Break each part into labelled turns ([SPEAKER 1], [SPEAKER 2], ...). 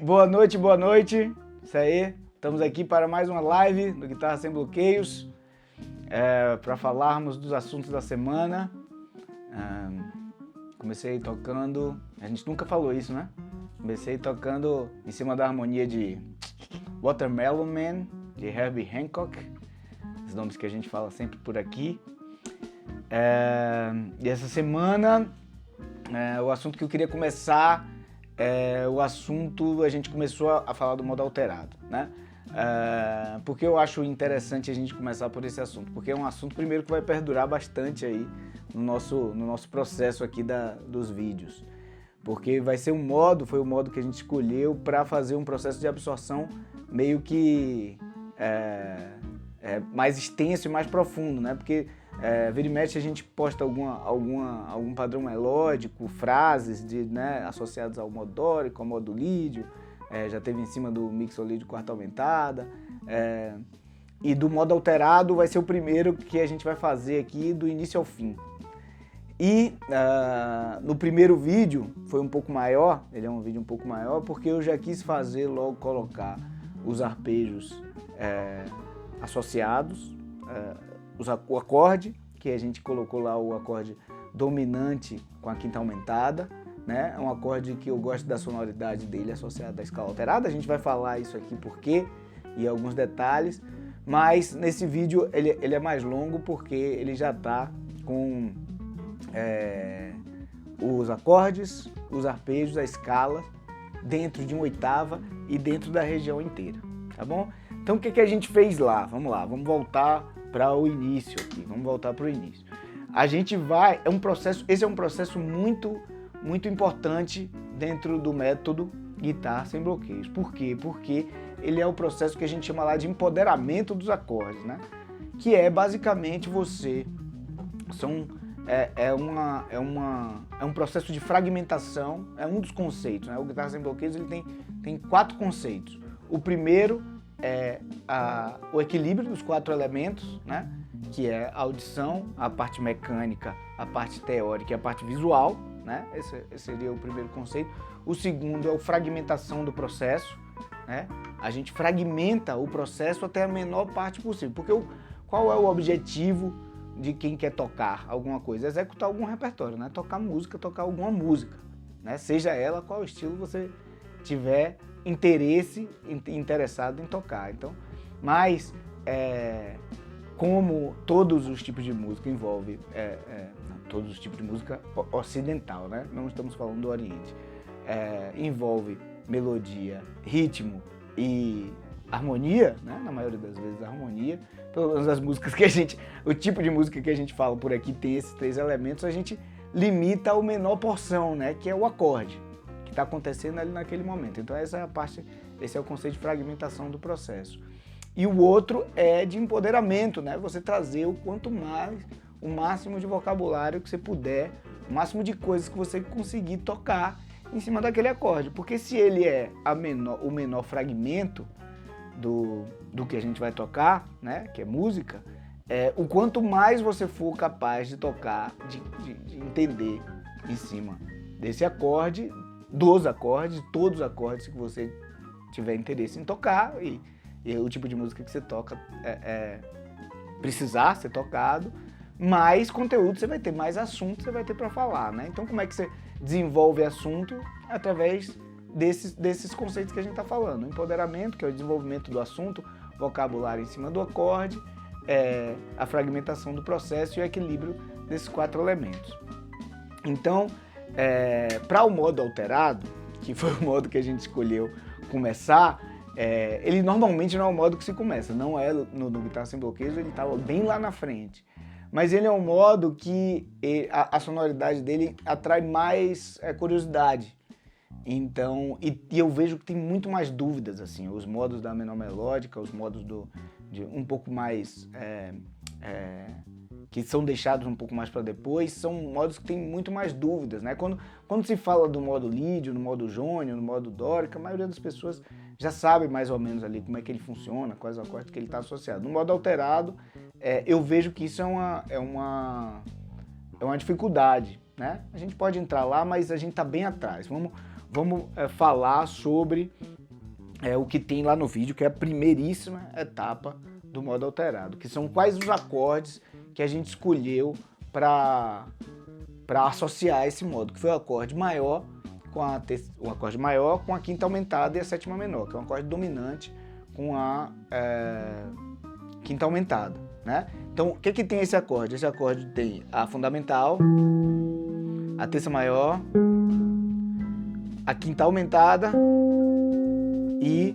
[SPEAKER 1] Boa noite, boa noite. Isso aí, estamos aqui para mais uma live do Guitarra Sem Bloqueios, para falarmos dos assuntos da semana. Comecei tocando, a gente nunca falou isso, né? Comecei tocando em cima da harmonia de Watermelon Man, de Herbie Hancock, os nomes que a gente fala sempre por aqui. E essa semana, o assunto que eu queria começar a gente começou a falar do modo alterado, né? Porque eu acho interessante a gente começar por esse assunto, porque é um assunto, primeiro, que vai perdurar bastante aí no nosso processo aqui dos vídeos, porque foi o modo que a gente escolheu para fazer um processo de absorção meio que mais extenso e mais profundo, né? Porque vira e mexe a gente posta algum padrão melódico, frases associadas ao modo dórico, ao modo lídio, já teve em cima do mixolídio quarta aumentada, e do modo alterado vai ser o primeiro que a gente vai fazer aqui do início ao fim. E no primeiro vídeo foi um pouco maior, ele é um vídeo um pouco maior, porque eu já quis colocar os arpejos associados, o acorde, que a gente colocou lá o acorde dominante com a quinta aumentada, né? É um acorde que eu gosto da sonoridade dele associado à escala alterada. A gente vai falar isso aqui por quê e alguns detalhes, mas nesse vídeo ele é mais longo porque ele já está com os acordes, os arpejos, a escala dentro de uma oitava e dentro da região inteira, tá bom? Então o que a gente fez lá? Vamos lá, vamos voltar para o início aqui, A gente vai, esse é um processo muito, muito importante dentro do método Guitarra Sem Bloqueios. Por quê? Porque ele é o processo que a gente chama lá de empoderamento dos acordes, né? Que é basicamente é um processo de fragmentação, é um dos conceitos, né? O Guitarra Sem Bloqueios ele tem 4 conceitos. O primeiro é o equilíbrio dos 4 elementos, né? Que é a audição, a parte mecânica, a parte teórica e a parte visual, né? Esse seria o primeiro conceito. O segundo é a fragmentação do processo, né? A gente fragmenta o processo até a menor parte possível, porque qual é o objetivo de quem quer tocar alguma coisa? Executar algum repertório, né? Tocar música, tocar alguma música, né? Seja ela qual estilo você tiver interessado em tocar. Então, mas como todos os tipos de música envolve todos os tipos de música ocidental, né? Não estamos falando do Oriente, envolve melodia, ritmo e harmonia, né? Na maioria das vezes harmonia. Pelo menos as músicas o tipo de música que a gente fala por aqui tem esses 3 elementos, a gente limita a menor porção, né? Que é o acorde que está acontecendo ali naquele momento. Então esse é o conceito de fragmentação do processo. E o outro é de empoderamento, né? Você trazer o máximo de vocabulário que você puder, o máximo de coisas que você conseguir tocar em cima daquele acorde. Porque se ele é o menor fragmento do que a gente vai tocar, né? Que é música, o quanto mais você for capaz de tocar, de entender em cima desse acorde, todos os acordes que você tiver interesse em tocar e o tipo de música que você toca precisar ser tocado, mais conteúdo você vai ter, mais assunto você vai ter para falar, né? Então como é que você desenvolve assunto? Através desses conceitos que a gente está falando. O empoderamento, que é o desenvolvimento do assunto, vocabulário em cima do acorde, a fragmentação do processo e o equilíbrio desses 4 elementos. Então, para o modo alterado, que foi o modo que a gente escolheu começar, ele normalmente não é o modo que se começa, não é no Guitarra Sem Bloqueios, ele estava bem lá na frente. Mas ele é um modo que a sonoridade dele atrai mais curiosidade. Então, e eu vejo que tem muito mais dúvidas, assim, os modos da menor melódica, os modos de um pouco mais, que são deixados um pouco mais para depois, são modos que têm muito mais dúvidas, né? Quando se fala do modo lídio, no modo jônio, no modo dórico, a maioria das pessoas já sabe mais ou menos ali como é que ele funciona, quais acordes que ele está associado. No modo alterado, eu vejo que isso é uma dificuldade, né? A gente pode entrar lá, mas a gente está bem atrás. Vamos falar sobre o que tem lá no vídeo, que é a primeiríssima etapa do modo alterado, que são quais os acordes que a gente escolheu para associar esse modo, que foi o acorde maior com a quinta aumentada e a sétima menor, que é um acorde dominante com a quinta aumentada, né? Então, o que tem esse acorde? Esse acorde tem a fundamental, a terça maior, a quinta aumentada e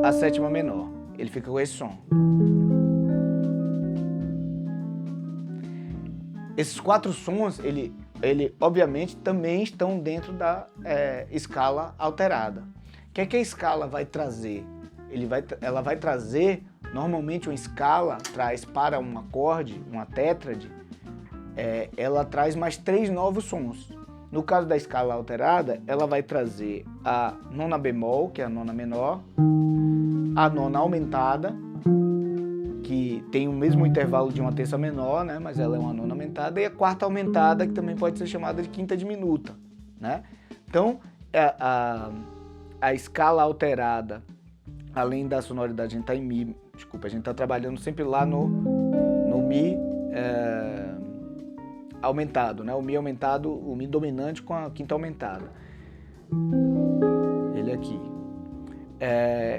[SPEAKER 1] a sétima menor. Ele fica com esse som. Esses 4 sons, ele obviamente também estão dentro da escala alterada. O que é que a escala vai trazer? Ela vai trazer, normalmente uma escala traz para um acorde, uma tétrade, ela traz mais 3 novos sons. No caso da escala alterada, ela vai trazer a nona bemol, que é a nona menor, a nona aumentada, que tem o mesmo intervalo de uma terça menor, né, mas ela é uma nona aumentada, e a quarta aumentada, que também pode ser chamada de quinta diminuta, né? Então, a escala alterada, além da sonoridade, a gente está em Mi, a gente está trabalhando sempre lá no Mi aumentado, né? O Mi aumentado, o Mi dominante com a quinta aumentada. Ele aqui.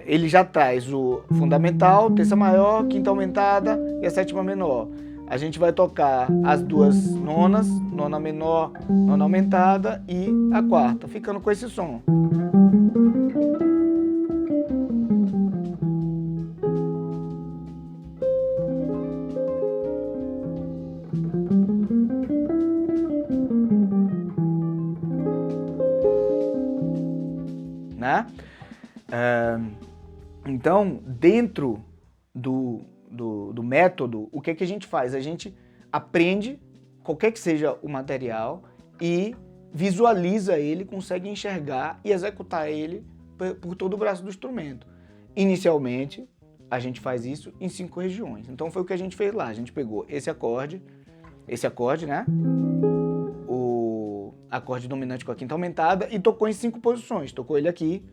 [SPEAKER 1] Ele já traz o fundamental, terça maior, quinta aumentada e a sétima menor. A gente vai tocar as 2 nonas, nona menor, nona aumentada e a quarta, ficando com esse som. Né? Então, dentro do método, o que é que a gente faz? A gente aprende, qualquer que seja o material, e visualiza ele, consegue enxergar e executar ele por todo o braço do instrumento. Inicialmente, a gente faz isso em 5 regiões. Então foi o que a gente fez lá. A gente pegou esse acorde, né? O acorde dominante com a quinta aumentada e tocou em 5 posições. Tocou ele aqui.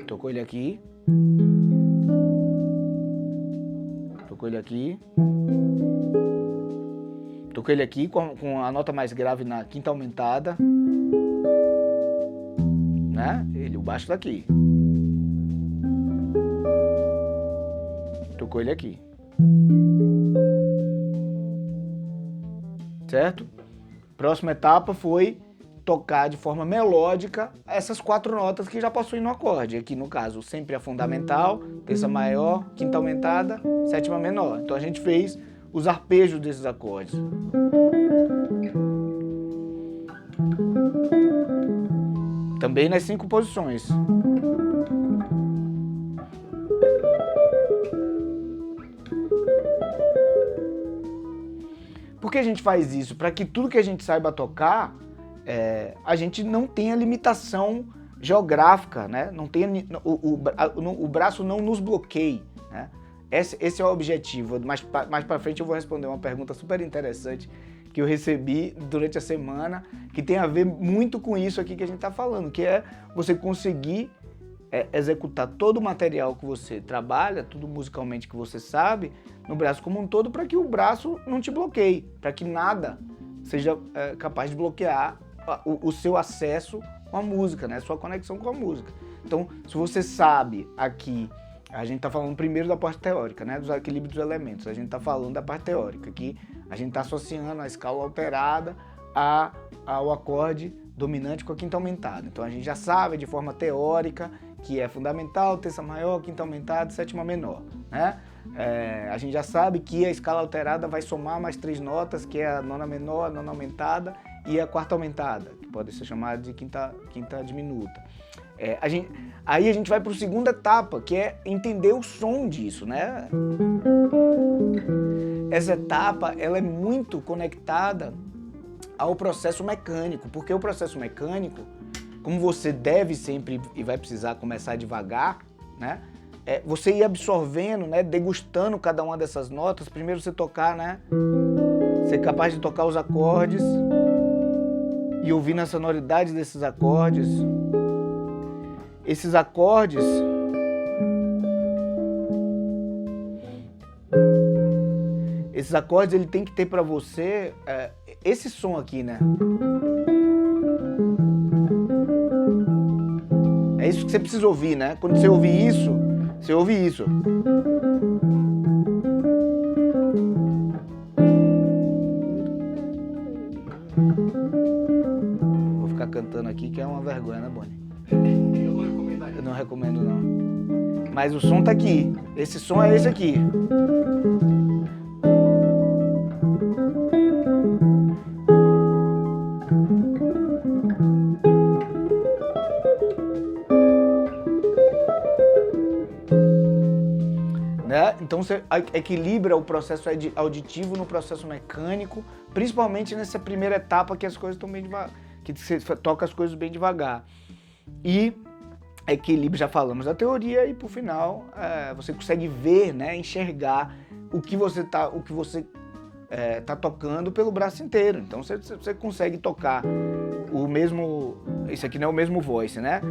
[SPEAKER 1] Tocou ele aqui. Tocou ele aqui. Tocou ele aqui com a nota mais grave na quinta aumentada. Né? O baixo tá aqui. Tocou ele aqui. Certo? Próxima etapa foi tocar de forma melódica essas 4 notas que já possuem no acorde. Aqui no caso, sempre a fundamental, terça maior, quinta aumentada, sétima menor. Então a gente fez os arpejos desses acordes. Também nas 5 posições. Por que a gente faz isso? Para que tudo que a gente saiba tocar, a gente não tenha limitação geográfica, né? Não tenha, o braço não nos bloqueie, né? Esse é o objetivo. Mais para frente eu vou responder uma pergunta super interessante que eu recebi durante a semana, que tem a ver muito com isso aqui que a gente está falando, que é você conseguir executar todo o material que você trabalha, tudo musicalmente que você sabe, no braço como um todo, para que o braço não te bloqueie, para que nada seja capaz de bloquear o seu acesso com a música, né? Sua conexão com a música. Então, se você sabe aqui, a gente está falando primeiro da parte teórica, né? Dos equilíbrios dos elementos, a gente está falando da parte teórica, aqui a gente está associando a escala alterada ao acorde dominante com a quinta aumentada. Então a gente já sabe de forma teórica que é fundamental, terça maior, quinta aumentada, sétima menor, né? A gente já sabe que a escala alterada vai somar mais 3 notas, que é a nona menor, a nona aumentada e a quarta aumentada, que pode ser chamada de quinta diminuta. Aí a gente vai para a segunda etapa, que é entender o som disso, né? Essa etapa ela é muito conectada ao processo mecânico, porque o processo mecânico, como você deve sempre e vai precisar começar devagar, né? Você ir absorvendo, né? Degustando cada uma dessas notas. Primeiro você tocar, né? Ser capaz de tocar os acordes e ouvir a sonoridade desses acordes. Esses acordes ele tem que ter para você esse som aqui, né? É isso que você precisa ouvir, né? Quando você ouvir isso, você ouve isso. Vou ficar cantando aqui que é uma vergonha, né, Bonnie? Eu não recomendo, não. Mas o som tá aqui. Esse som é esse aqui. Né? Então você equilibra o processo auditivo no processo mecânico, principalmente nessa primeira etapa que as coisas estão bem devagar, que você toca as coisas bem devagar. E equilíbrio, já falamos da teoria, e por final você consegue ver, né, enxergar o que você tá tocando pelo braço inteiro. Então você consegue tocar o mesmo, isso aqui não é o mesmo voice, né?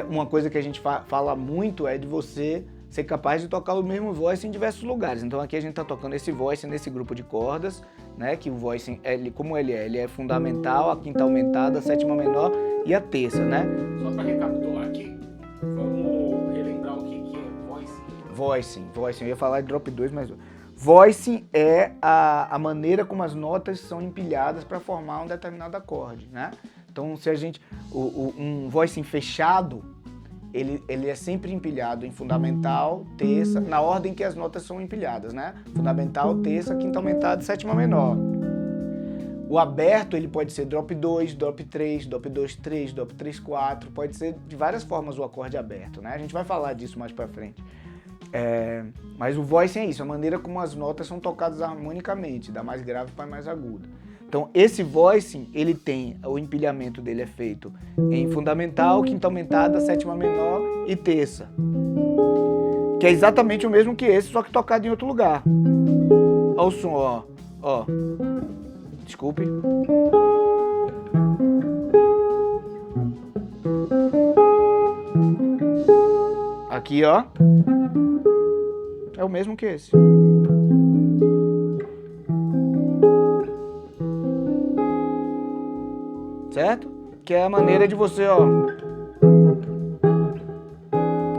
[SPEAKER 1] Uma coisa que a gente fala muito é de você ser capaz de tocar o mesmo voice em diversos lugares. Então aqui a gente está tocando esse voice nesse grupo de cordas, né? Que o voice, como ele é fundamental, a quinta aumentada, a sétima menor e a terça, né?
[SPEAKER 2] Só para recapitular aqui, vamos relembrar o que é voicing.
[SPEAKER 1] Voicing, eu ia falar de drop 2, mas voicing é a maneira como as notas são empilhadas para formar um determinado acorde, né? Então se a gente, um voicing fechado, ele é sempre empilhado em fundamental, terça, na ordem que as notas são empilhadas, né? Fundamental, terça, quinta aumentada e sétima menor. O aberto, ele pode ser drop 2, drop 3, drop 2, 3, drop 3, 4, pode ser de várias formas o acorde aberto, né? A gente vai falar disso mais pra frente. Mas o voicing é isso, a maneira como as notas são tocadas harmonicamente, da mais grave para mais aguda. Então, esse voicing, ele tem, o empilhamento dele é feito em fundamental, quinta aumentada, sétima menor e terça. Que é exatamente o mesmo que esse, só que tocado em outro lugar. Olha o som, ó. Desculpe. Aqui, ó. É o mesmo que esse. Certo? Que é a maneira de você, ó,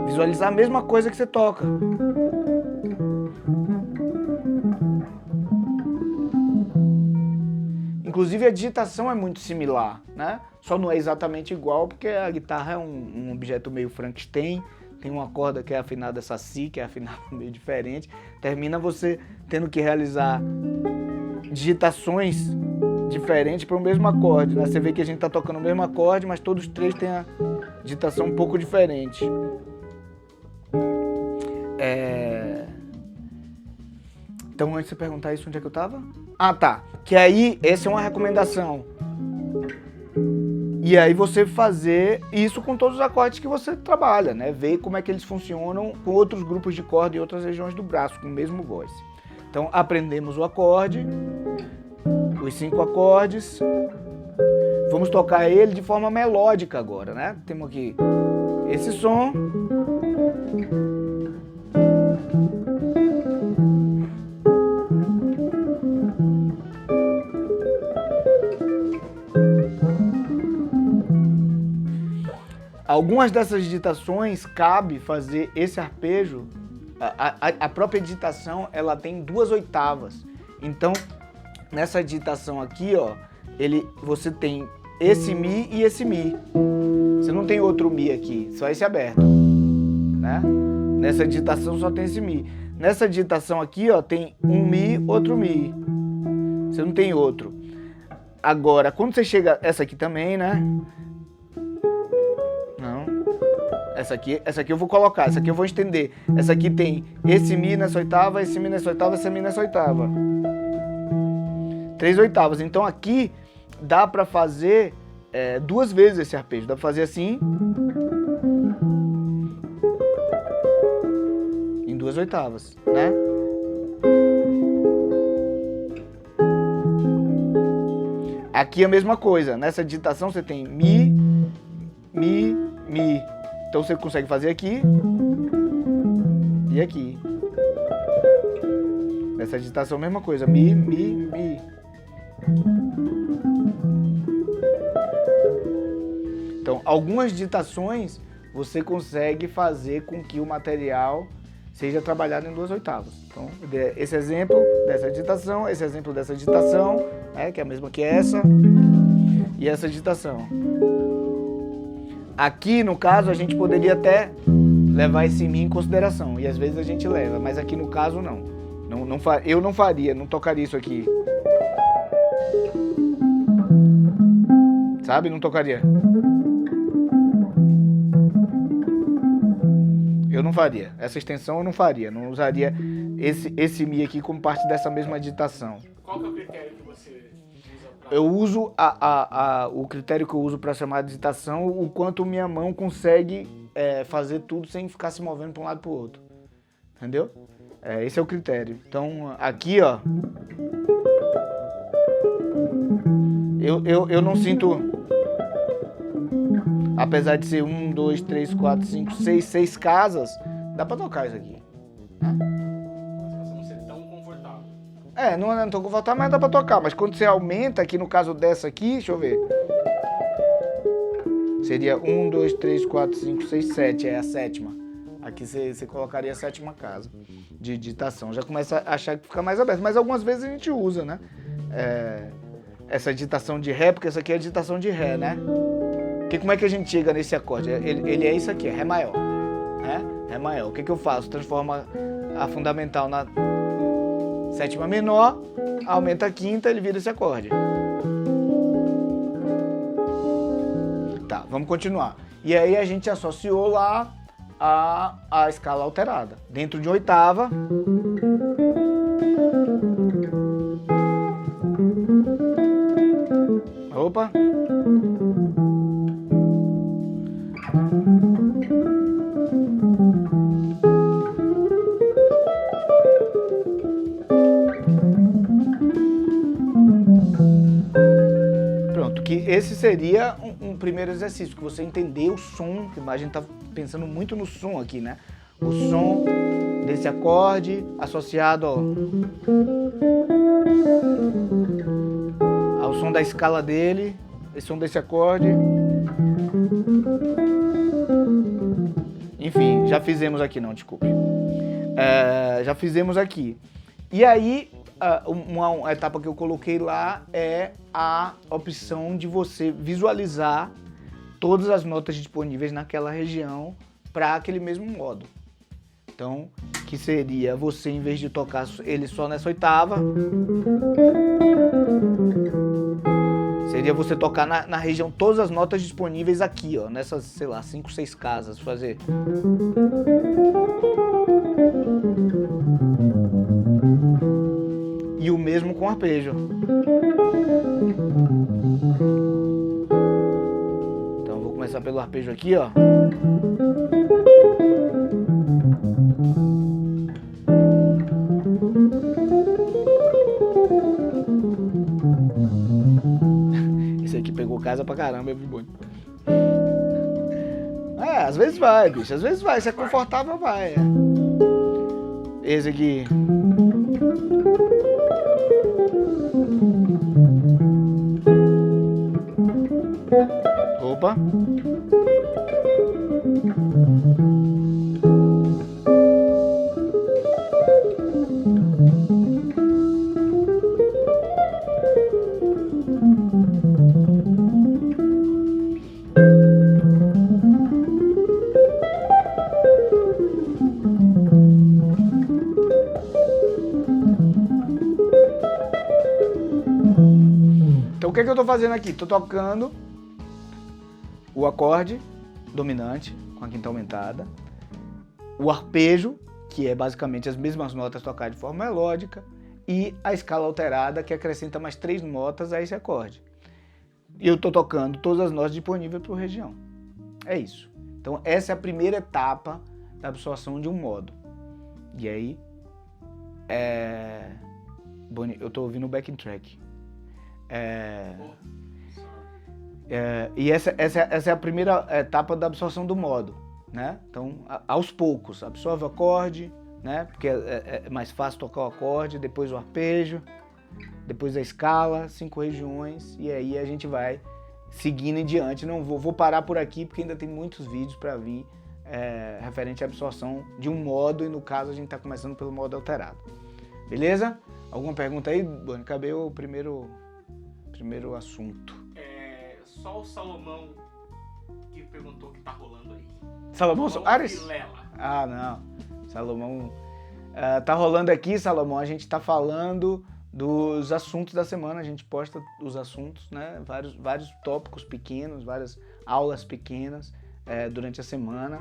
[SPEAKER 1] visualizar a mesma coisa que você toca. Inclusive a digitação é muito similar, né? Só não é exatamente igual porque a guitarra é um objeto meio Frankenstein, tem uma corda que é afinada saci, que é afinada meio diferente. Termina você tendo que realizar digitações diferente para o mesmo acorde, né? Você vê que a gente está tocando o mesmo acorde, mas todos os três têm a digitação um pouco diferente. Então, antes de você perguntar isso, onde é que eu estava? Ah, tá. Que aí, essa é uma recomendação. E aí você fazer isso com todos os acordes que você trabalha, né? Ver como é que eles funcionam com outros grupos de corda e outras regiões do braço, com o mesmo voice. Então, aprendemos o acorde, os 5 acordes. Vamos tocar ele de forma melódica agora, né? Temos aqui esse som. Algumas dessas digitações cabe fazer esse arpejo. A própria digitação, ela tem 2 oitavas. Então, nessa digitação aqui, ó, você tem esse Mi e esse Mi. Você não tem outro Mi aqui, só esse aberto, né? Nessa digitação só tem esse Mi. Nessa digitação aqui, ó, tem um Mi, outro Mi. Você não tem outro. Agora, quando você chega... Essa aqui também, né? Não. Essa aqui eu vou colocar, essa aqui eu vou estender. Essa aqui tem esse Mi nessa oitava, esse Mi nessa oitava, esse Mi nessa oitava. 3 oitavas. Então aqui dá pra fazer 2 vezes esse arpejo. Dá pra fazer assim. Em 2 oitavas, né? Aqui a mesma coisa. Nessa digitação você tem Mi, Mi, Mi. Então você consegue fazer aqui e aqui. Nessa digitação a mesma coisa. Mi, Mi, Mi. Então, algumas digitações você consegue fazer com que o material seja trabalhado em 2 oitavas. Então, esse exemplo dessa digitação, esse exemplo dessa digitação, né, que é a mesma que essa, e essa digitação. Aqui, no caso, a gente poderia até levar esse Mi em consideração, e às vezes a gente leva, mas aqui no caso não. Eu não faria, não tocaria isso aqui. Sabe? Não tocaria. Eu não faria. Essa extensão eu não faria. Não usaria esse Mi aqui como parte dessa mesma digitação.
[SPEAKER 2] Qual que é o critério que você usa pra...
[SPEAKER 1] Eu uso o critério que eu uso para chamar de digitação, o quanto minha mão consegue fazer tudo sem ficar se movendo para um lado para o outro. Entendeu? Esse é o critério. Então, aqui, ó. Eu não sinto... Apesar de ser 1, 2, 3, 4, 5, 6 casas, dá pra tocar isso aqui.
[SPEAKER 2] Mas você não ser tão confortável.
[SPEAKER 1] Não é tão confortável, mas dá pra tocar. Mas quando você aumenta, aqui no caso dessa aqui, deixa eu ver. Seria 1, 2, 3, 4, 5, 6, 7, é a 7ª. Aqui você colocaria a 7ª casa de digitação. Já começa a achar que fica mais aberto. Mas algumas vezes a gente usa, né? Essa digitação de Ré, porque essa aqui é a digitação de Ré, né? Porque como é que a gente chega nesse acorde? Ele é isso aqui, é Ré maior. Né? Ré maior. O que eu faço? Transforma a fundamental na 7ª menor, aumenta a 5ª, ele vira esse acorde. Tá, vamos continuar. E aí a gente associou lá a escala alterada. Dentro de oitava. Opa! Pronto, que esse seria um primeiro exercício, que você entender o som, que a gente tá pensando muito no som aqui, né? O som desse acorde associado ao som da escala dele, esse som desse acorde. Enfim, já fizemos aqui, não, desculpe. Já fizemos aqui. E aí, uma etapa que eu coloquei lá é a opção de você visualizar todas as notas disponíveis naquela região para aquele mesmo modo. Então, que seria você, em vez de tocar ele só nessa oitava, seria você tocar na região todas as notas disponíveis aqui, ó, nessas, sei lá, 5, 6 casas, fazer. E o mesmo com arpejo. Então eu vou começar pelo arpejo aqui, ó. Esse aqui pegou casa pra caramba, é muito bom. Às vezes vai, bicho. Às vezes vai. Se é confortável, vai. Esse aqui. Opa. Então o que eu tô fazendo aqui? Tô tocando o acorde dominante com a quinta aumentada, o arpejo, que é basicamente as mesmas notas tocadas de forma melódica, e a escala alterada, que acrescenta mais 3 notas a esse acorde. E eu tô tocando todas as notas disponíveis para o região. É isso. Então essa é a primeira etapa da absorção de um modo. E aí, eu tô ouvindo o backing track. E essa é a primeira etapa da absorção do modo, né? Então, aos poucos, absorve o acorde, né? Porque é mais fácil tocar o acorde, depois o arpejo, depois a escala, 5 regiões, e aí a gente vai seguindo em diante. Não vou parar por aqui, porque ainda tem muitos vídeos para vir referente à absorção de um modo, e no caso a gente está começando pelo modo alterado. Beleza? Alguma pergunta aí, Boni? Acabei o primeiro assunto.
[SPEAKER 2] Só o Salomão que perguntou o que tá rolando aí.
[SPEAKER 1] Salomão Soares?
[SPEAKER 2] Vilela.
[SPEAKER 1] Ah, não. Salomão. Tá rolando aqui, Salomão. A gente tá falando dos assuntos da semana. A gente posta os assuntos, né? Vários tópicos pequenos, várias aulas pequenas durante a semana,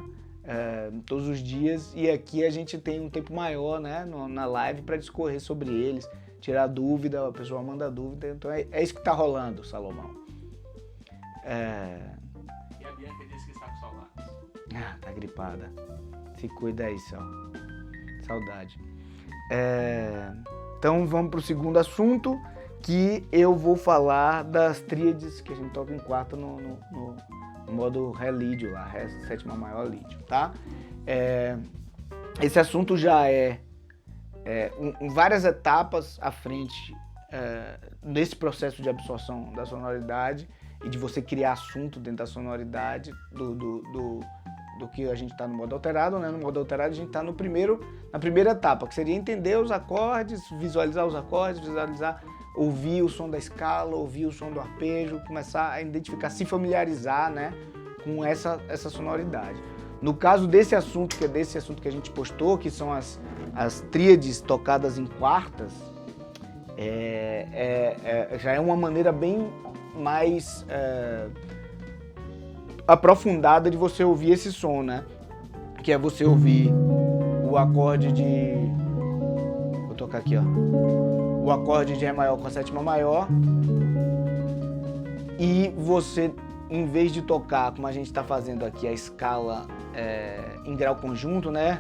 [SPEAKER 1] todos os dias. E aqui a gente tem um tempo maior, né? Na live para discorrer sobre eles, tirar dúvida, a pessoa manda dúvida. Então é isso que tá rolando, Salomão.
[SPEAKER 2] E a Bianca disse que está com saudades.
[SPEAKER 1] Tá gripada. Se cuida aí, Sal. Saudade. Então vamos pro segundo assunto, que eu vou falar das tríades que a gente toca em quarta no modo Ré lídio lá, Ré sétima maior lídio, tá? Esse assunto já várias etapas à frente nesse processo de absorção da sonoridade e de você criar assunto dentro da sonoridade do que a gente está no modo alterado, né? No modo alterado a gente está na primeira etapa, que seria entender os acordes, visualizar os acordes, ouvir o som da escala, ouvir o som do arpejo, começar a identificar, se familiarizar, né, com essa sonoridade. No caso desse assunto, que é desse assunto que a gente postou, que são as tríades tocadas em quartas, já é uma maneira bem mais aprofundada de você ouvir esse som, né? Que é você ouvir o acorde de... Vou tocar aqui, ó. O acorde de Ré maior com a sétima maior. E você, em vez de tocar, como a gente está fazendo aqui, a escala em grau conjunto, né?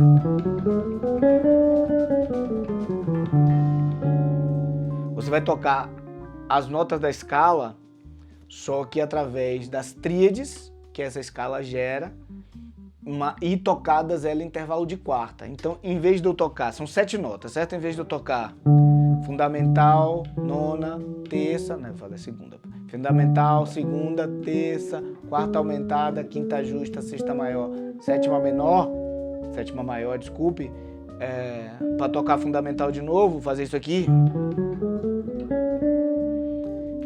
[SPEAKER 1] Você vai tocar as notas da escala, só que através das tríades que essa escala gera, e tocadas ela em intervalo de quarta. Então, em vez de eu tocar, são 7 notas, certo? Em vez de eu tocar fundamental, nona, terça, né? Falei segunda. Fundamental, segunda, terça, quarta aumentada, quinta justa, sexta maior, sétima maior, desculpe. Para tocar fundamental de novo, fazer isso aqui,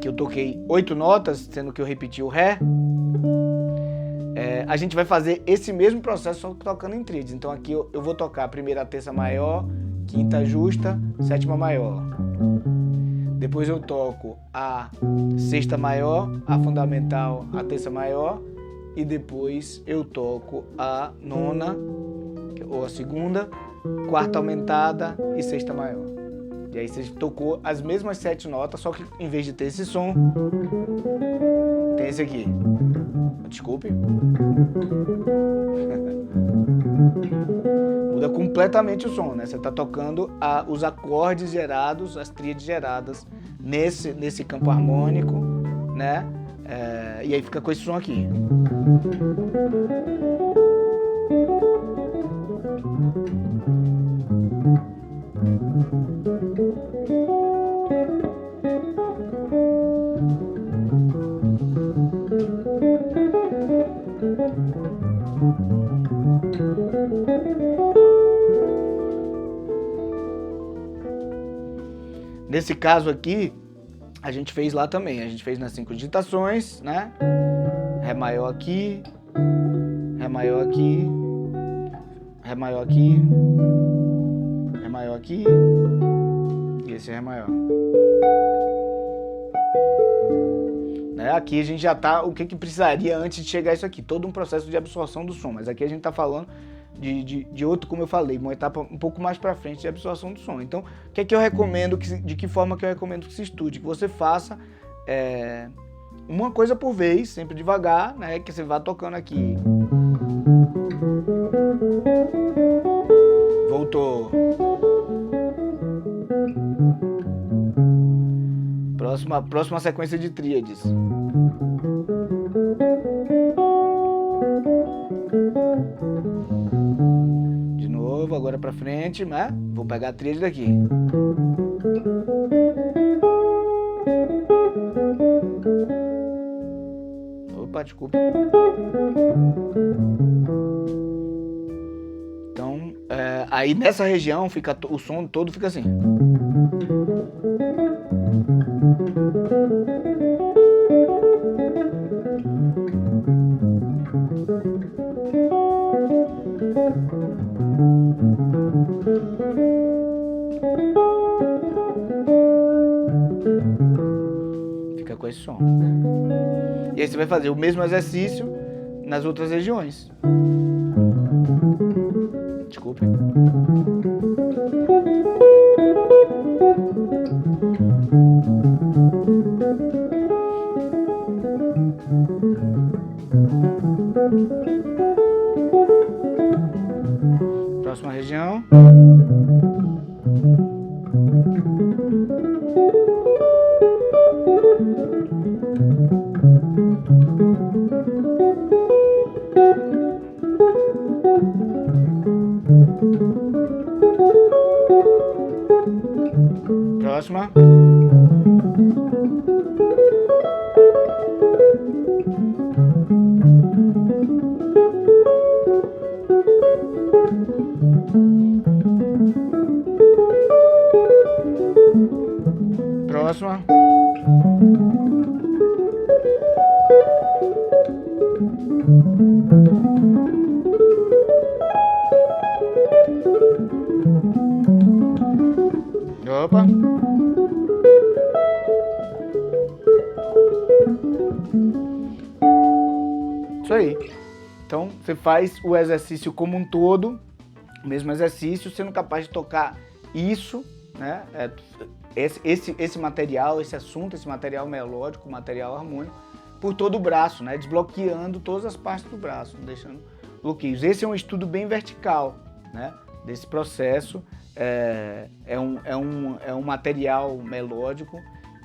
[SPEAKER 1] que eu toquei 8 notas, sendo que eu repeti o Ré. A gente vai fazer esse mesmo processo, só tocando em tríades. Então aqui eu vou tocar a primeira a terça maior, quinta justa, sétima maior. Depois eu toco a sexta maior, a fundamental, a terça maior. E depois eu toco a nona, ou a segunda, quarta aumentada e sexta maior. E aí você tocou as mesmas 7 notas, só que em vez de ter esse som, tem esse aqui. Desculpe. Muda completamente o som, né? Você está tocando os acordes gerados, as tríades geradas nesse campo harmônico, né? E aí fica com esse som aqui. Nesse caso aqui, a gente fez lá também. A gente fez nas 5 digitações, né? Ré maior aqui, Ré maior aqui, Ré maior aqui, Ré maior aqui e esse Ré maior. Né? Aqui a gente já tá, o que precisaria antes de chegar a isso aqui? Todo um processo de absorção do som, mas aqui a gente tá falando de outro, como eu falei, uma etapa um pouco mais para frente de absorção do som. Então, o que é que eu recomendo, de que forma que eu recomendo que se estude? Que você faça uma coisa por vez, sempre devagar, né? Que você vá tocando aqui. Voltou. Próxima sequência de tríades. De novo, agora pra frente, né? Vou pegar a tríade daqui. Opa, desculpa. Então, aí nessa região o som todo fica assim. Fica com esse som. E aí você vai fazer o mesmo exercício nas outras regiões. Desculpe. Próxima região. Próxima. Próxima. Opa. Isso aí. Então, você faz o exercício como um todo, o mesmo exercício, sendo capaz de tocar isso, né? Esse material, esse assunto, esse material melódico, material harmônico, por todo o braço, né? Desbloqueando todas as partes do braço, não deixando bloqueios. Esse é um estudo bem vertical, né? Desse processo. É um material melódico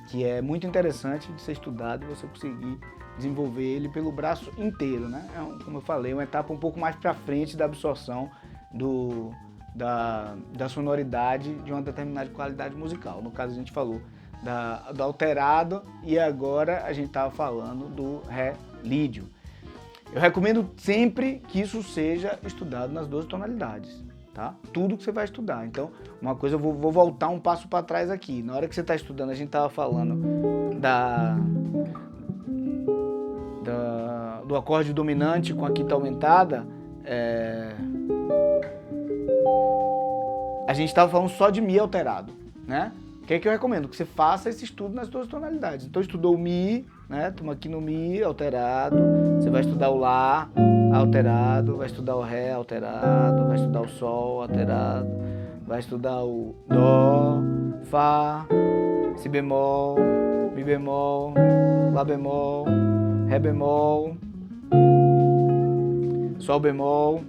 [SPEAKER 1] que é muito interessante de ser estudado e você conseguir desenvolver ele pelo braço inteiro, né? Como eu falei, uma etapa um pouco mais para frente da absorção da sonoridade de uma determinada qualidade musical. No caso, a gente falou do alterado e agora a gente estava falando do Ré lídio. Eu recomendo sempre que isso seja estudado nas 12 tonalidades. Tá? Tudo que você vai estudar. Então, uma coisa, eu vou voltar um passo para trás aqui. Na hora que você está estudando, a gente estava falando do acorde dominante com a quinta aumentada. A gente estava falando só de Mi alterado, né? O que é que eu recomendo? Que você faça esse estudo nas 12 tonalidades. Então, estudou o Mi, né? Estamos aqui no Mi alterado. Você vai estudar o Lá alterado, vai estudar o Ré alterado, vai estudar o Sol alterado, vai estudar o Dó, Fá, Si bemol, Mi bemol, Lá bemol, Ré bemol, Sol bemol.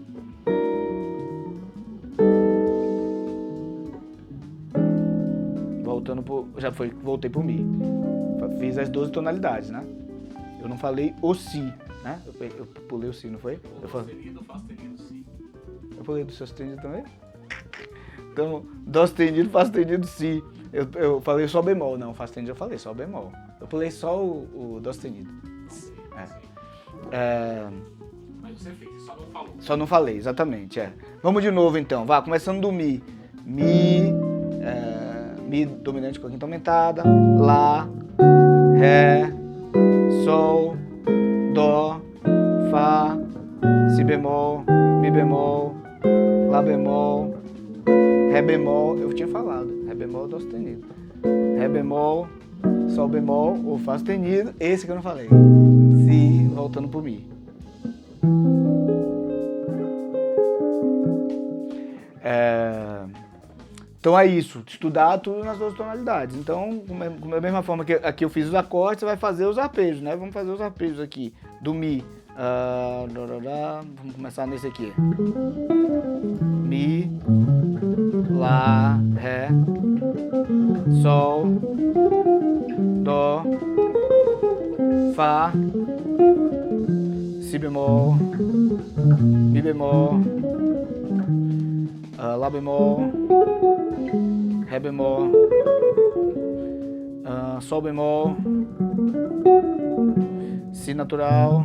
[SPEAKER 1] Voltei pro Mi. Fiz as 12 tonalidades, né? Eu não falei o Si, né? Eu pulei o Si, não foi?
[SPEAKER 2] O sustenido, Fá sustenido, Si.
[SPEAKER 1] Eu pulei do Sol sustenido também? Então, Dó sustenido, Fá sustenido, Si. Eu falei Sol bemol, não, Fá sustenido eu falei Sol bemol. Eu pulei só o Dó sustenido.
[SPEAKER 2] Mas você fez, só não falou.
[SPEAKER 1] Só não falei, exatamente, Vamos de novo então, vá, começando do Mi. Mi dominante com a quinta aumentada, Lá, Ré, Sol, Dó, Fá, Si bemol, Mi bemol, Lá bemol, Ré bemol, eu tinha falado, Ré bemol, Dó sustenido. Ré bemol, Sol bemol ou Fá sustenido, esse que eu não falei. Si, voltando pro Mi. Então é isso, estudar tudo nas duas tonalidades. Então, da mesma forma que aqui eu fiz os acordes, você vai fazer os arpejos, né? Vamos fazer os arpejos aqui, do Mi. Vamos começar nesse aqui. Mi, Lá, Ré, Sol, Dó, Fá, Si bemol, Mi bemol, Lá bemol, Ré bemol, Sol bemol, Si natural,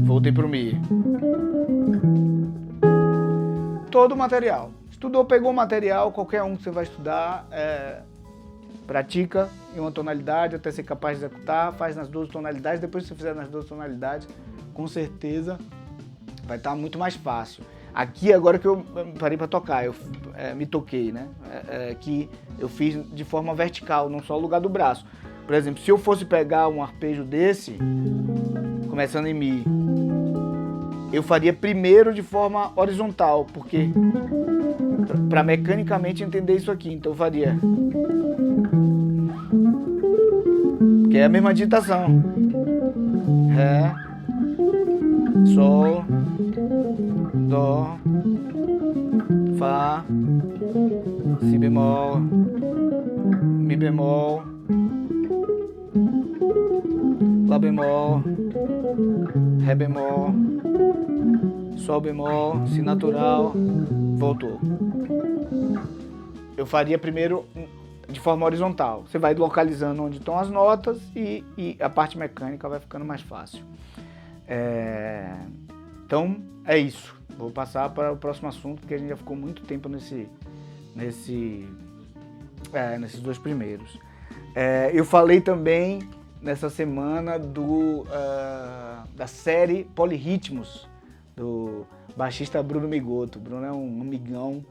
[SPEAKER 1] voltei pro Mi. Todo o material. Estudou, pegou o material, qualquer um que você vai estudar, pratica em uma tonalidade até ser capaz de executar, faz nas duas tonalidades, depois que você fizer nas duas tonalidades, com certeza vai estar muito mais fácil. Aqui, agora que eu parei para tocar, eu me toquei, né? Que eu fiz de forma vertical, não só o lugar do braço. Por exemplo, se eu fosse pegar um arpejo desse, começando em Mi, eu faria primeiro de forma horizontal, porque para mecanicamente entender isso aqui, então eu faria. Que é a mesma digitação. Ré, Sol, Dó, Fá, Si bemol, Mi bemol, Lá bemol, Ré bemol, Sol bemol, Si natural, voltou. Eu faria primeiro de forma horizontal. Você vai localizando onde estão as notas e a parte mecânica vai ficando mais fácil. Então, é isso. Vou passar para o próximo assunto, porque a gente já ficou muito tempo nesses dois primeiros. Eu falei também nessa semana da série Polirritmos, do baixista Bruno Migoto. Bruno é um amigão,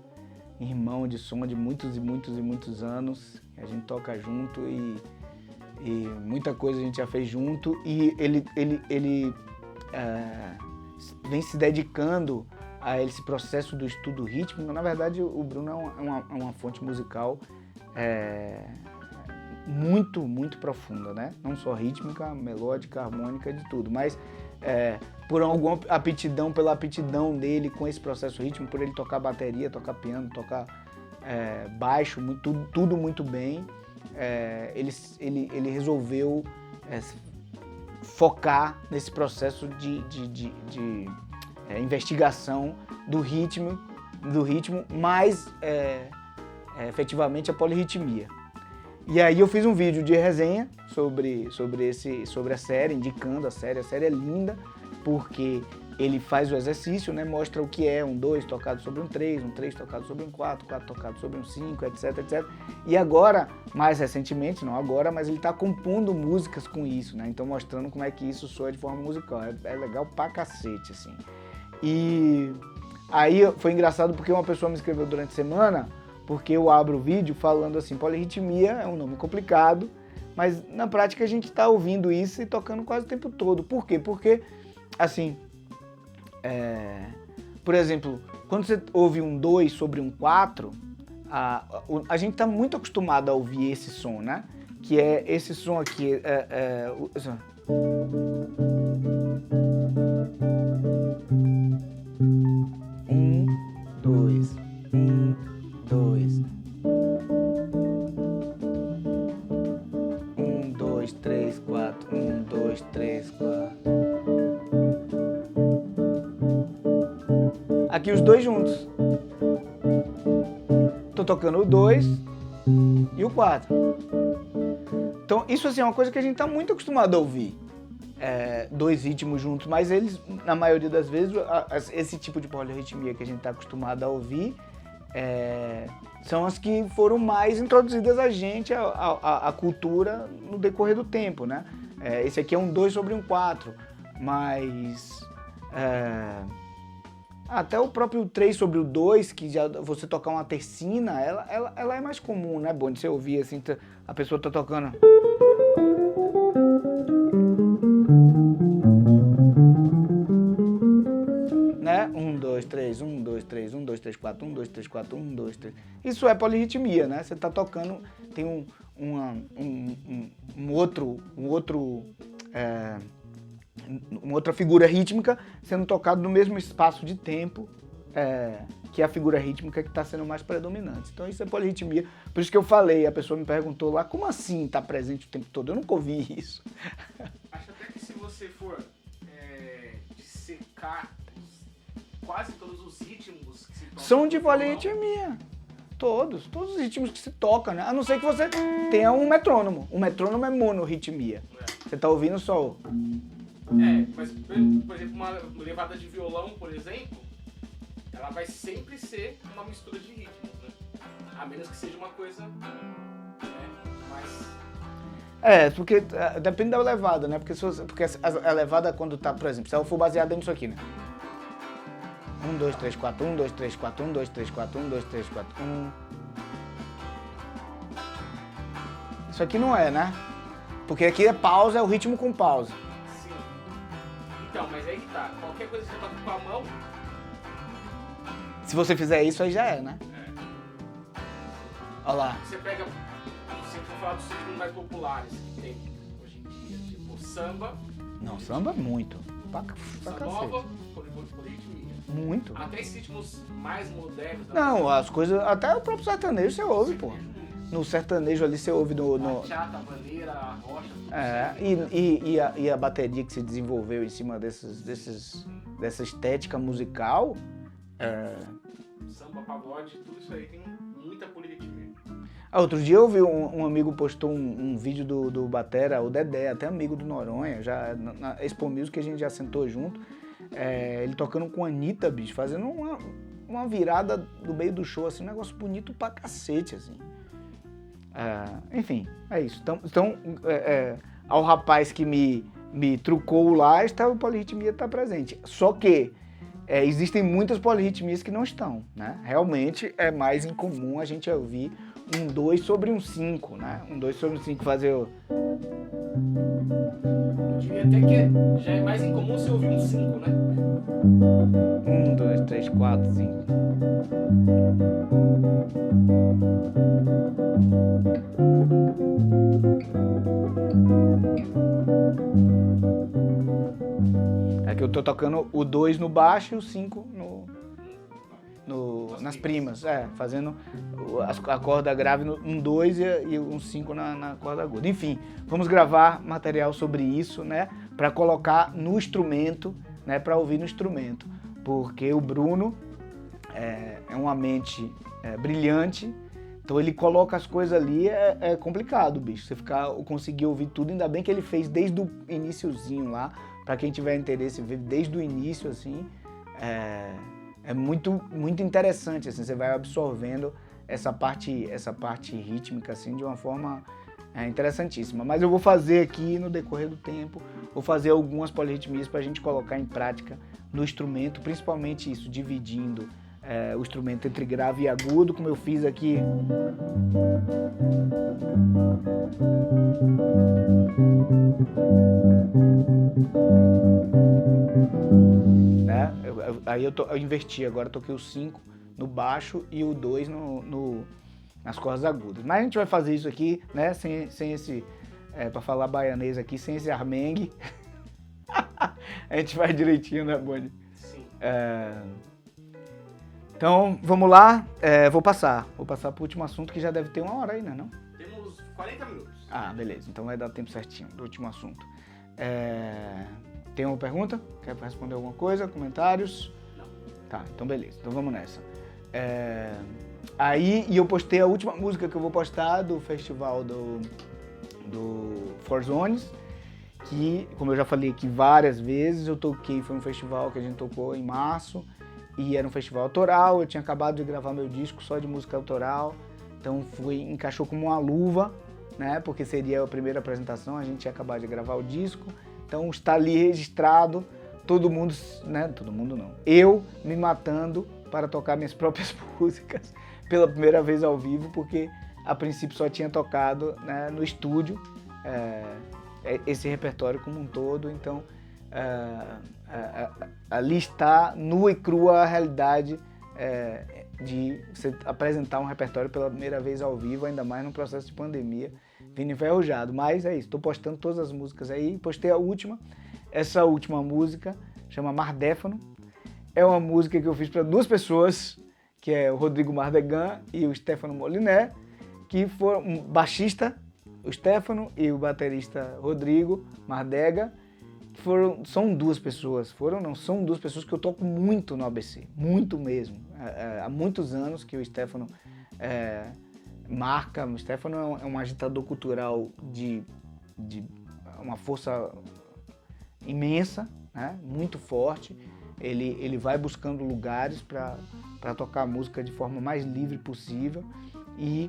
[SPEAKER 1] irmão de som de muitos e muitos e muitos anos. A gente toca junto e muita coisa a gente já fez junto. E ele vem se dedicando a esse processo do estudo rítmico. Na verdade, o Bruno é uma fonte musical muito, muito profunda, né? Não só rítmica, melódica, harmônica, de tudo, mas por alguma aptidão, pela aptidão dele com esse processo rítmico, por ele tocar bateria, tocar piano, tocar baixo, tudo muito bem, ele resolveu focar nesse processo de investigação do ritmo, mais efetivamente a polirritmia. E aí eu fiz um vídeo de resenha sobre a série, indicando a série. A série é linda porque ele faz o exercício, né? Mostra o que é um 2 tocado sobre um 3, um 3 tocado sobre um 4, 4 tocado sobre um 5, etc, etc. E agora, mais recentemente, não agora, mas ele está compondo músicas com isso, né? Então mostrando como é que isso soa de forma musical. É legal pra cacete, assim. E aí foi engraçado porque uma pessoa me escreveu durante a semana, porque eu abro o vídeo falando assim, polirritmia é um nome complicado, mas na prática a gente está ouvindo isso e tocando quase o tempo todo. Por quê? Porque, assim, por exemplo, quando você ouve um 2 sobre um 4, a gente está muito acostumado a ouvir esse som, né? Que é esse som aqui, Aqui os dois juntos. Tô tocando o 2 e o 4. Então, isso assim, é uma coisa que a gente tá muito acostumado a ouvir. Dois ritmos juntos, mas eles, na maioria das vezes, esse tipo de polirritmia que a gente tá acostumado a ouvir são as que foram mais introduzidas a gente, a cultura, no decorrer do tempo, né? Esse aqui é um 2 sobre um 4, mas até o próprio 3 sobre o 2, que já você tocar uma tercina, ela é mais comum, né, Boni? Você ouvir assim, a pessoa tá tocando... Né? 1, 2, 3, 1, 2, 3, 1, 2, 3, 4, 1, 2, 3, 4, 1, 2, 3. Isso é polirritmia, né? Você tá tocando, tem uma outra figura rítmica sendo tocada no mesmo espaço de tempo que é a figura rítmica que está sendo mais predominante. Então isso é polirritmia. Por isso que eu falei, a pessoa me perguntou lá, como assim está presente o tempo todo? Eu nunca ouvi isso.
[SPEAKER 2] Acho até que se você for dissecar quase todos os ritmos que se tocam...
[SPEAKER 1] São de polirritmia. Todos os ritmos que se tocam, né? A não ser que você tenha um metrônomo. O metrônomo é monorritmia. Você está ouvindo só o...
[SPEAKER 2] mas, por exemplo, uma levada de violão, por exemplo, ela vai sempre ser uma mistura de ritmos, né? A menos que seja uma coisa mais...
[SPEAKER 1] porque depende da levada, né? Porque a levada quando tá, por exemplo, se ela for baseada nisso aqui, né? 1, 2, 3, 4, 1, 2, 3, 4, 1, 2, 3, 4, 1, 2, 3, 4, 1... Isso aqui não é, né? Porque aqui é pausa, é o ritmo com pausa.
[SPEAKER 2] Sim. Então, mas aí que tá. Qualquer coisa que você toca com a mão...
[SPEAKER 1] Se você fizer isso, aí já é, né? Olha lá.
[SPEAKER 2] Você pega... Se for falar dos ritmos mais populares que tem hoje em dia, tipo samba...
[SPEAKER 1] Não, samba muito.
[SPEAKER 2] Samba nova, polirritmia.
[SPEAKER 1] Muito.
[SPEAKER 2] Até esses ritmos mais modernos...
[SPEAKER 1] Não, as coisas... Até o próprio sertanejo você ouve, pô. No sertanejo ali você ouve no...
[SPEAKER 2] Bachata, vaneira, rocha...
[SPEAKER 1] E a bateria que se desenvolveu em cima dessa estética musical...
[SPEAKER 2] Samba, pagode, tudo isso aí tem muita polirritmia.
[SPEAKER 1] Outro dia eu vi um amigo postou um vídeo do batera, o Dedé, até amigo do Noronha, já na Expo Music, que a gente já sentou junto, ele tocando com a Anitta, bicho, fazendo uma virada do meio do show, assim, um negócio bonito pra cacete, assim. Enfim, é isso. Então ao rapaz que me trucou o lifestyle, a polirritmia está presente. Só que existem muitas polirritmias que não estão, né? Realmente é mais incomum a gente ouvir um 2 sobre um 5, né? Um 2 sobre um 5 fazer o...
[SPEAKER 2] Eu diria até que já é mais incomum você ouvir um 5, né?
[SPEAKER 1] 1, 2, 3, 4, 5. Aqui eu tô tocando o 2 no baixo e o 5 nas primas, fazendo a corda grave no 1, 2 e um 5 na corda aguda. Enfim, vamos gravar material sobre isso, né, para colocar no instrumento, né, para ouvir no instrumento, porque o Bruno é uma mente brilhante, então ele coloca as coisas ali, é complicado, bicho, você conseguir ouvir tudo, ainda bem que ele fez desde o iniciozinho lá, para quem tiver interesse ver desde o início, assim, é muito, muito interessante, assim, você vai absorvendo essa parte rítmica, assim, de uma forma interessantíssima. Mas eu vou fazer aqui, no decorrer do tempo, vou fazer algumas polirritmias para a gente colocar em prática no instrumento, principalmente isso, dividindo o instrumento entre grave e agudo, como eu fiz aqui. Aí eu inverti, agora toquei o 5 no baixo e o 2 nas cordas agudas. Mas a gente vai fazer isso aqui, né, sem esse, para falar baianês aqui, sem esse armengue. A gente vai direitinho, né, Boni?
[SPEAKER 2] Sim.
[SPEAKER 1] Então, vamos lá, vou passar para o último assunto, que já deve ter 1 hora aí, né, não?
[SPEAKER 2] Temos 40 minutos.
[SPEAKER 1] Ah, beleza, então vai dar tempo certinho do último assunto. Tem uma pergunta? Quer responder alguma coisa? Comentários?
[SPEAKER 2] Não.
[SPEAKER 1] Tá, então beleza. Então vamos nessa. Aí, e eu postei a última música que eu vou postar do festival do Four Zones, que, como eu já falei aqui várias vezes, foi um festival que a gente tocou em março, e era um festival autoral, eu tinha acabado de gravar meu disco só de música autoral, então encaixou como uma luva, né, porque seria a primeira apresentação, a gente tinha acabado de gravar o disco, então está ali registrado, todo mundo, né, todo mundo não, eu me matando para tocar minhas próprias músicas pela primeira vez ao vivo, porque a princípio só tinha tocado, né, no estúdio, esse repertório como um todo, então ali está nua e crua a realidade de você apresentar um repertório pela primeira vez ao vivo, ainda mais num processo de pandemia, vindo enferrujado. Mas é isso, estou postando todas as músicas aí, postei a última. Essa última música chama Mardéfano, é uma música que eu fiz para duas pessoas, que é o Rodrigo Mardegan e o Stefano Moliné, que foram um baixista, o Stefano, e o baterista Rodrigo Mardega. São duas pessoas que eu toco muito no ABC, muito mesmo. Há muitos anos que o Stefano marca. O Stefano é um agitador cultural de uma força imensa, né? Muito forte. Ele vai buscando lugares para tocar música de forma mais livre possível, e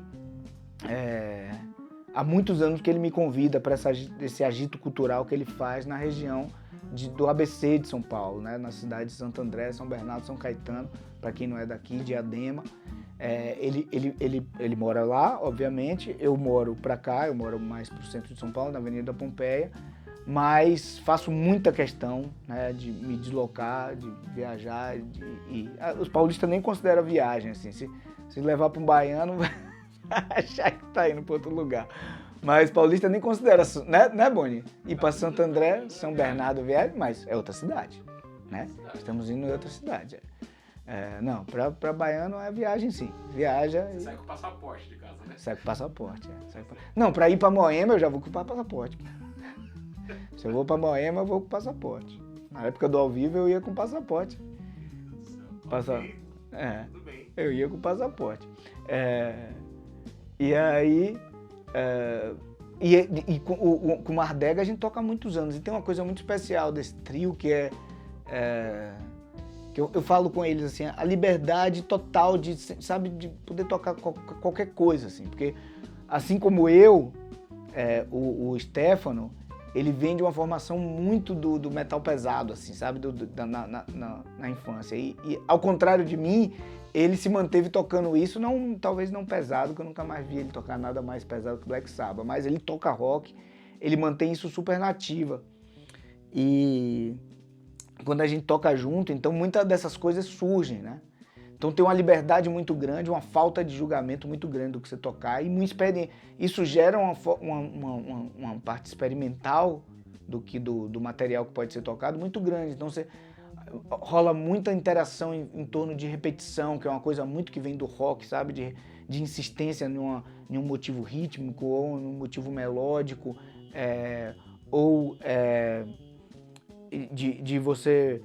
[SPEAKER 1] há muitos anos que ele me convida para esse agito cultural que ele faz na região do ABC de São Paulo, né? Na cidade de Santo André, São Bernardo, São Caetano, para quem não é daqui, Diadema. Ele mora lá, obviamente, eu moro para cá, eu moro mais para o centro de São Paulo, na Avenida Pompeia, mas faço muita questão, né, de me deslocar, de viajar, os paulistas nem consideram viagem, assim, se levar para um baiano vai achar que tá indo para outro lugar, mas paulista nem considera, né Boni? Ir para Santo André, São Bernardo, viagem, mas é outra cidade, né? Estamos indo em outra cidade. Não, para baiano é viagem sim, viaja.
[SPEAKER 2] Você sai com o passaporte de casa, né?
[SPEAKER 1] Sai com o passaporte, Não, para ir para Moema eu já vou com o passaporte. Se eu vou pra Moema, eu vou com passaporte. Na época do ao vivo, eu ia com passaporte.
[SPEAKER 2] Tudo bem.
[SPEAKER 1] Eu ia com passaporte. E aí... com o Mardega a gente toca há muitos anos. E tem uma coisa muito especial desse trio, que que eu falo com eles, assim, a liberdade total de, sabe, de poder tocar qualquer coisa, assim. Porque, assim como eu, o Stefano, ele vem de uma formação muito do metal pesado, assim, sabe, na infância. E ao contrário de mim, ele se manteve tocando isso, talvez não pesado, que eu nunca mais vi ele tocar nada mais pesado que Black Sabbath, mas ele toca rock, ele mantém isso super nativa. E quando a gente toca junto, então muitas dessas coisas surgem, né? Então tem uma liberdade muito grande, uma falta de julgamento muito grande do que você tocar, e isso gera uma parte experimental do material que pode ser tocado muito grande. Então rola muita interação em torno de repetição, que é uma coisa muito que vem do rock, sabe? De insistência em um motivo rítmico ou em um motivo melódico, de você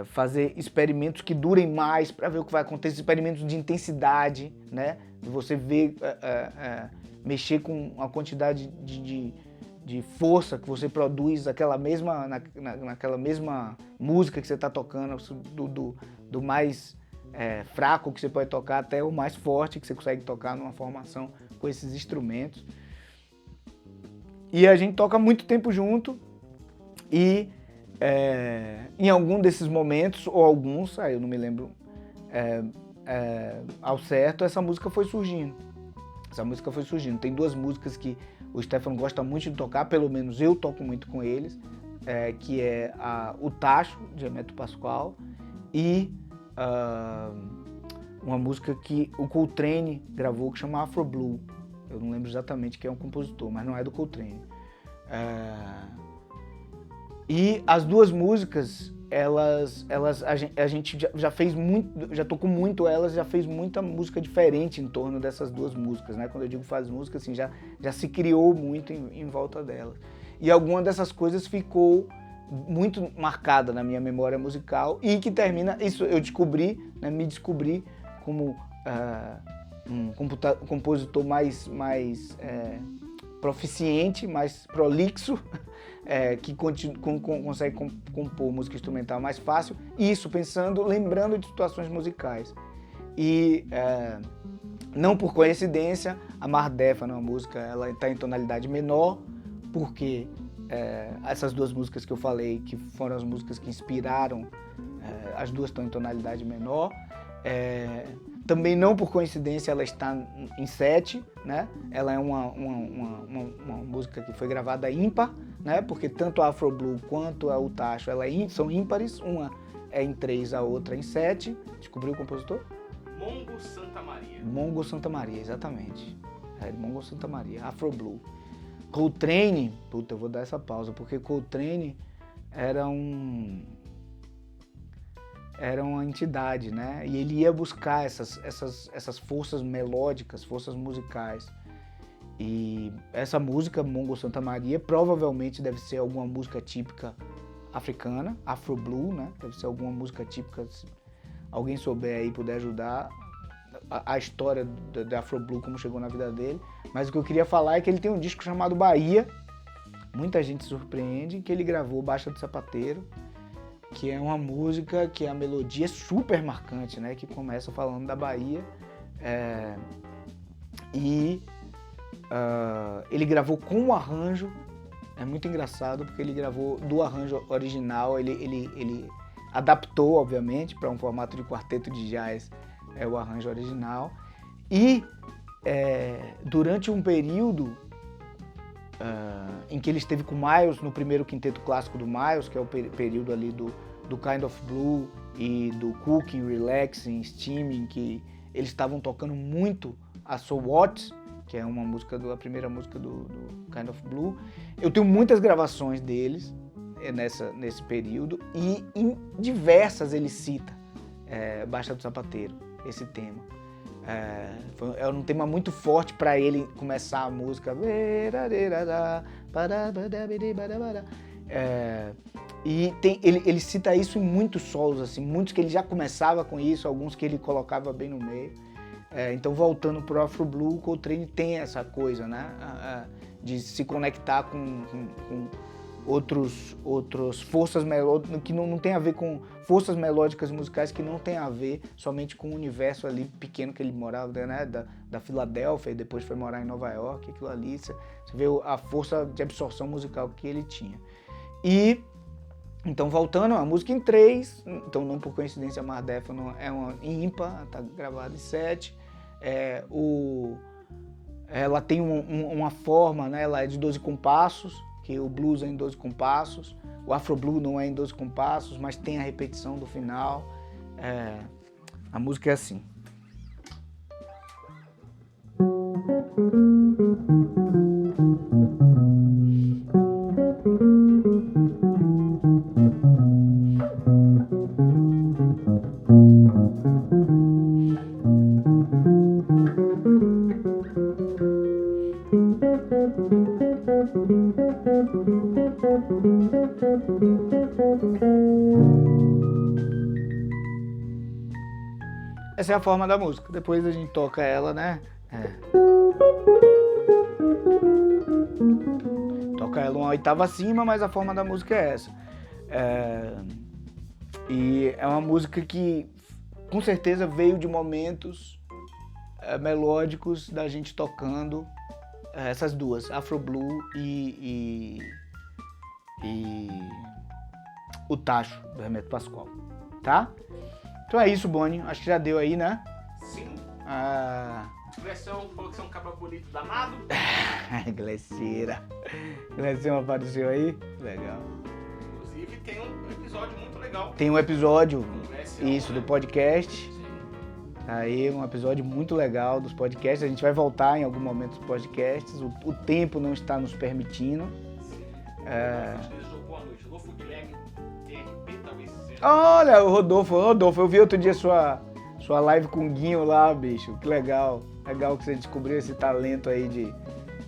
[SPEAKER 1] fazer experimentos que durem mais para ver o que vai acontecer, experimentos de intensidade, né? De você ver, mexer com a quantidade de força que você produz naquela mesma música que você está tocando, do mais fraco que você pode tocar até o mais forte que você consegue tocar numa formação com esses instrumentos. E a gente toca muito tempo junto, e em algum desses momentos, ou alguns, eu não me lembro ao certo, essa música foi surgindo. Tem duas músicas que o Stefano gosta muito de tocar, pelo menos eu toco muito com eles, que é O Tacho, de Hermeto Pascoal, e uma música que o Coltrane gravou, que chama Afro Blue. Eu não lembro exatamente quem é o compositor, mas não é do Coltrane. E as duas músicas, a gente já fez muito, já tocou muito elas, já fez muita música diferente em torno dessas duas músicas, né? Quando eu digo faz música, assim, já se criou muito em volta delas. E alguma dessas coisas ficou muito marcada na minha memória musical e que termina, isso eu descobri, né, me descobri como um compositor mais proficiente, mais prolixo, que consegue compor música instrumental mais fácil, isso lembrando de situações musicais. E não por coincidência, a Mardefana, uma música, ela está em tonalidade menor, porque essas duas músicas que eu falei, que foram as músicas que inspiraram, as duas estão em tonalidade menor. Também não por coincidência ela está em 7, né? Ela é uma música que foi gravada ímpar, né? Porque tanto a Afro Blue quanto o Tacho são ímpares, uma é em 3, a outra em 7. Descobriu o compositor?
[SPEAKER 2] Mongo Santa Maria.
[SPEAKER 1] Mongo Santa Maria, exatamente. Mongo Santa Maria, Afro Blue. Coltrane, eu vou dar essa pausa, porque Coltrane era uma entidade, né? E ele ia buscar essas forças melódicas, forças musicais. E essa música, Mongo Santa Maria, provavelmente deve ser alguma música típica africana, Afro Blue, né? Deve ser alguma música típica, se alguém souber aí, puder ajudar a história da Afro Blue, como chegou na vida dele. Mas o que eu queria falar é que ele tem um disco chamado Bahia, muita gente se surpreende, que ele gravou Baixa do Sapateiro, que é uma música que a melodia é super marcante, né? Que começa falando da Bahia. Ele gravou com o arranjo, é muito engraçado, porque ele gravou do arranjo original, ele adaptou, obviamente, para um formato de quarteto de jazz, o arranjo original. E durante um período em que ele esteve com o Miles, no primeiro quinteto clássico do Miles, que é o período ali do Kind of Blue e do Cooking, Relaxing, Steaming, que eles estavam tocando muito a So What, que é a primeira música do Kind of Blue. Eu tenho muitas gravações deles nesse período e em diversas ele cita Baixa do Sapateiro, esse tema. É um tema muito forte para ele começar a música. E ele cita isso em muitos solos, assim, muitos que ele já começava com isso, alguns que ele colocava bem no meio. Então, voltando pro Afro Blue, o Coltrane tem essa coisa, né, de se conectar com outras forças melódicas, que não tem a ver com forças melódicas musicais, que não tem a ver somente com o universo ali pequeno que ele morava, né, da Filadélfia, e depois foi morar em Nova York, aquilo ali, você vê a força de absorção musical que ele tinha. E, então, voltando, a música em 3, então não por coincidência a Mardefana é uma ímpar, está gravada em 7, ela tem uma forma, né, ela é de 12 compassos, que o blues é em 12 compassos, o Afro Blue não é em 12 compassos, mas tem a repetição do final. A música é assim. Essa é a forma da música. Depois a gente toca ela, né? Toca ela uma oitava acima, mas a forma da música é essa. E é uma música que, com certeza, veio de momentos melódicos da gente tocando essas duas, Afro Blue e o Tacho, do Hermeto Pascoal, tá? Então é isso, Boni. Acho que já deu aí, né?
[SPEAKER 2] Sim. Glecião falou que você é um cabra bonito danado.
[SPEAKER 1] Gleceira. Glecião apareceu aí? Legal.
[SPEAKER 2] Inclusive tem um episódio muito legal.
[SPEAKER 1] Tem um episódio,
[SPEAKER 2] Glecião,
[SPEAKER 1] do podcast. Sim. Aí, um episódio muito legal dos podcasts. A gente vai voltar em algum momento dos podcasts. O tempo não está nos permitindo.
[SPEAKER 2] Sim. Boa noite. Rodolfo Guilherme, TRP, talvez seja.
[SPEAKER 1] Olha, o Rodolfo, eu vi outro dia sua live com o Guinho lá, bicho. Que legal. Legal que você descobriu esse talento aí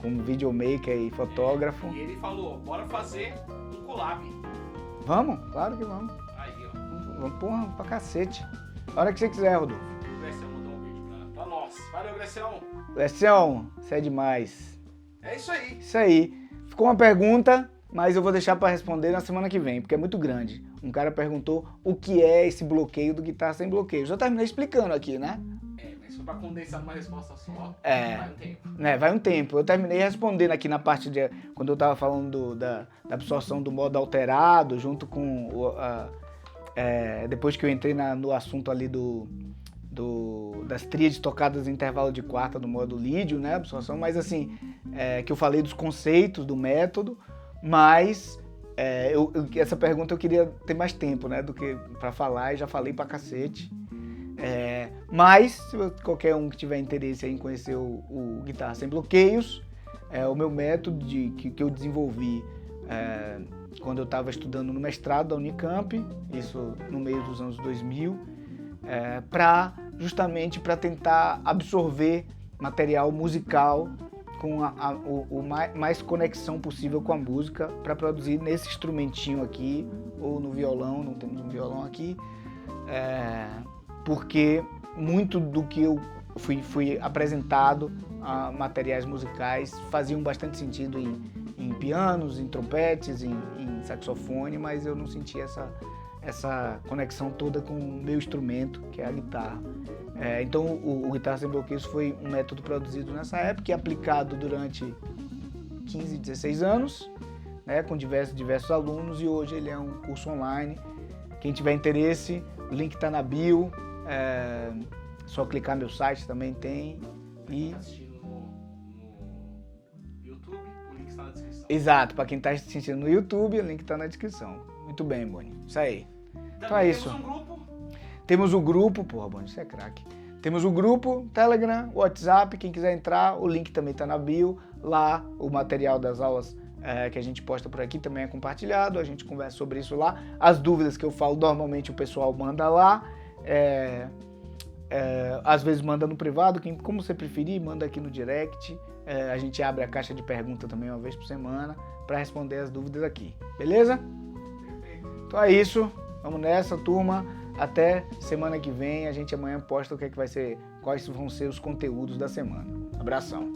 [SPEAKER 1] como videomaker e fotógrafo.
[SPEAKER 2] E ele falou, bora fazer um collab.
[SPEAKER 1] Vamos? Claro que vamos.
[SPEAKER 2] Aí, ó.
[SPEAKER 1] Vamos, porra, pra cacete. A hora que você quiser, Rodolfo.
[SPEAKER 2] O Grecião mandou um vídeo pra nós. Valeu, Grecião.
[SPEAKER 1] Grecião, você é demais.
[SPEAKER 2] É isso aí.
[SPEAKER 1] Isso aí. Ficou uma pergunta, mas eu vou deixar pra responder na semana que vem, porque é muito grande. Um cara perguntou o que é esse bloqueio do Guitarra Sem Bloqueio. Já terminei explicando aqui, né?
[SPEAKER 2] Mas foi pra condensar numa resposta só,
[SPEAKER 1] É.
[SPEAKER 2] vai um tempo.
[SPEAKER 1] Vai um tempo. Eu terminei respondendo aqui na parte de... Quando eu tava falando da absorção do modo alterado, junto com... depois que eu entrei no assunto ali das tríades tocadas em intervalo de quarta do modo lídio, né? Absorção, mas assim, que eu falei dos conceitos, do método, mas... essa pergunta eu queria ter mais tempo, né? Do que pra falar, e já falei pra cacete. Mas, se qualquer um que tiver interesse em conhecer o Guitarra Sem Bloqueios, o meu método que eu desenvolvi quando eu estava estudando no mestrado da Unicamp, isso no meio dos anos 2000, justamente para tentar absorver material musical com o mais conexão possível com a música, para produzir nesse instrumentinho aqui, ou no violão, não temos um violão aqui, porque muito do que eu fui apresentado a materiais musicais faziam bastante sentido em pianos, em trompetes, em saxofone, mas eu não sentia essa conexão toda com o meu instrumento, que é a guitarra. Então o Guitarra Sem Bloqueios foi um método produzido nessa época e aplicado durante 15, 16 anos, né, com diversos alunos, e hoje ele é um curso online. Quem tiver interesse, o link está na bio, só clicar no meu site, também tem. E...
[SPEAKER 2] Tá assistindo no YouTube, o link está na descrição.
[SPEAKER 1] Exato, para quem está assistindo no YouTube, o link está na descrição. Muito bem, Boni. Isso aí. Então é isso.
[SPEAKER 2] Temos um grupo.
[SPEAKER 1] Temos o grupo, porra, Boni, você é craque. Temos o grupo, Telegram, WhatsApp, quem quiser entrar, o link também está na bio. Lá, o material das aulas que a gente posta por aqui também é compartilhado, a gente conversa sobre isso lá. As dúvidas que eu falo, normalmente o pessoal manda lá. Às vezes manda no privado, como você preferir, manda aqui no direct. A gente abre a caixa de pergunta também uma vez por semana para responder as dúvidas aqui, beleza? Então é isso, vamos nessa, turma. Até semana que vem, a gente amanhã posta quais vão ser os conteúdos da semana. Abração.